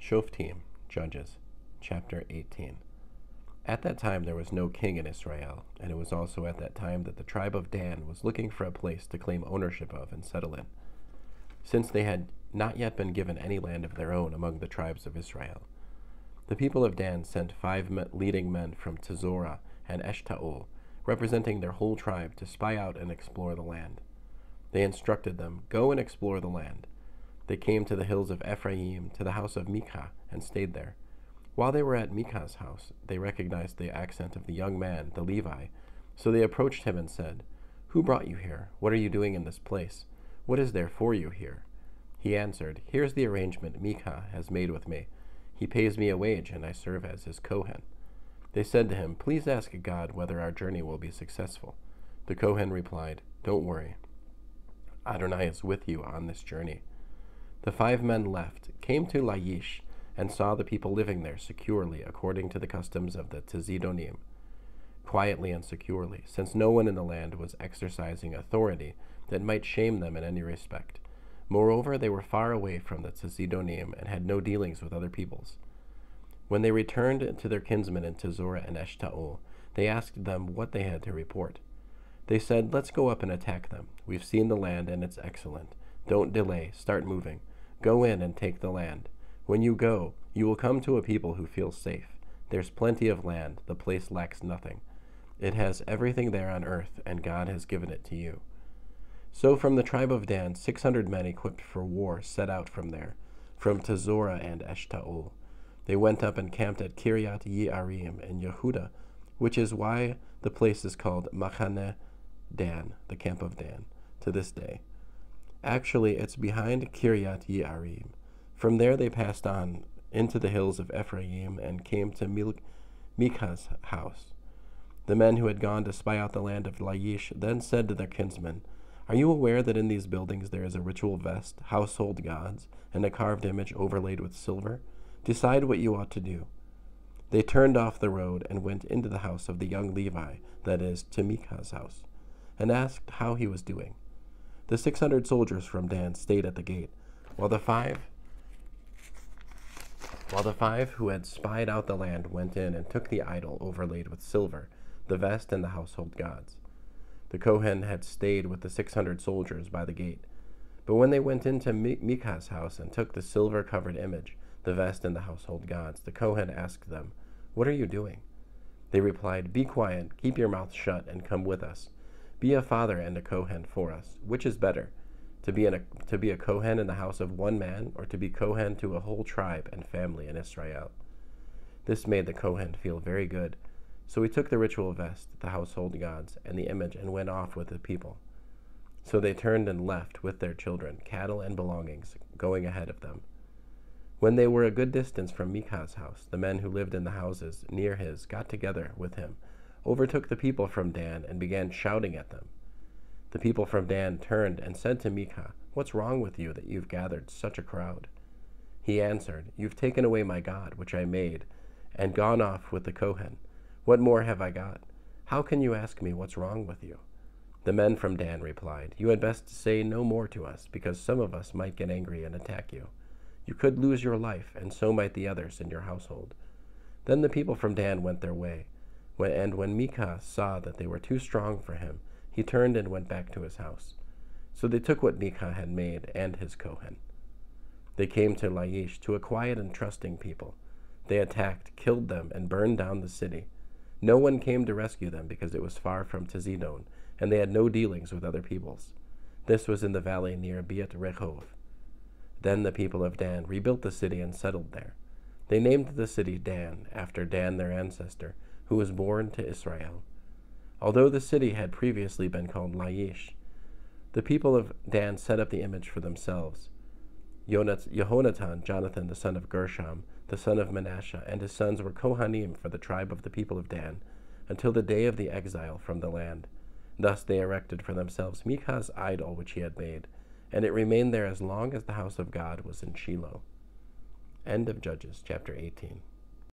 Shof'tim, Judges, chapter 18. At that time there was no king in Israel, and it was also at that time that the tribe of Dan was looking for a place to claim ownership of and settle in, since they had not yet been given any land of their own among the tribes of Israel. The people of Dan sent 5 leading men from Tzorah and Eshtaol, representing their whole tribe, to spy out and explore the land. They instructed them, "Go and explore the land." They came to the hills of Ephraim, to the house of Micah, and stayed there. While they were at Micah's house, they recognized the accent of the young man, the Levi. So they approached him and said, "Who brought you here? What are you doing in this place? What is there for you here?" He answered, "Here's the arrangement Micah has made with me. He pays me a wage, and I serve as his Kohen." They said to him, "Please ask God whether our journey will be successful." The Kohen replied, "Don't worry. Adonai is with you on this journey." The 5 men left, came to Laish, and saw the people living there securely according to the customs of the Tzidoniim, quietly and securely, since no one in the land was exercising authority that might shame them in any respect. Moreover, they were far away from the Tzidoniim and had no dealings with other peoples. When they returned to their kinsmen in Tzorah and Eshtaol, they asked them what they had to report. They said, "Let's go up and attack them. We've seen the land, and it's excellent. Don't delay. Start moving. Go in and take the land. When you go, you will come to a people who feel safe. There's plenty of land. The place lacks nothing. It has everything there on earth, and God has given it to you." So from the tribe of Dan, 600 men equipped for war set out from there, from Tzorah and Eshtaol. They went up and camped at Kiryat Yearim in Yehuda, which is why the place is called Machane Dan, the camp of Dan, to this day. Actually, it's behind Kiryat Yearim. From there they passed on into the hills of Ephraim and came to Micah's house. The men who had gone to spy out the land of Laish then said to their kinsmen, "Are you aware that in these buildings there is a ritual vest, household gods, and a carved image overlaid with silver? Decide what you ought to do." They turned off the road and went into the house of the young Levi, that is, to Micah's house, and asked how he was doing. The 600 soldiers from Dan stayed at the gate, while the five who had spied out the land went in and took the idol overlaid with silver, the vest, and the household gods. The Kohen had stayed with the 600 soldiers by the gate. But when they went into Micah's house and took the silver-covered image, the vest, and the household gods, the Kohen asked them, "What are you doing?" They replied, "Be quiet, keep your mouth shut, and come with us. Be a father and a Kohen for us. Which is better, to be a Kohen in the house of one man, or to be Kohen to a whole tribe and family in Israel?" This made the Kohen feel very good. So he took the ritual vest, the household gods, and the image, and went off with the people. So they turned and left with their children, cattle, and belongings, going ahead of them. When they were a good distance from Micah's house, the men who lived in the houses near his got together with him, overtook the people from Dan, and began shouting at them. The people from Dan turned and said to Micah, "What's wrong with you that you've gathered such a crowd?" He answered, "You've taken away my God, which I made, and gone off with the Kohen. What more have I got? How can you ask me what's wrong with you?" The men from Dan replied, "You had best say no more to us, because some of us might get angry and attack you. You could lose your life, and so might the others in your household." Then the people from Dan went their way. When Micah saw that they were too strong for him, he turned and went back to his house. So they took what Micah had made and his Kohen. They came to Laish, to a quiet and trusting people. They attacked, killed them, and burned down the city. No one came to rescue them because it was far from Tzidon, and they had no dealings with other peoples. This was in the valley near Beet Rehov. Then the people of Dan rebuilt the city and settled there. They named the city Dan, after Dan their ancestor, who was born to Israel. Although the city had previously been called Laish, the people of Dan set up the image for themselves. Jehonatan, Jonathan the son of Gershom, the son of Manasseh, and his sons were Kohanim for the tribe of the people of Dan, until the day of the exile from the land. Thus they erected for themselves Micah's idol which he had made, and it remained there as long as the house of God was in Shiloh. End of Judges, chapter 18.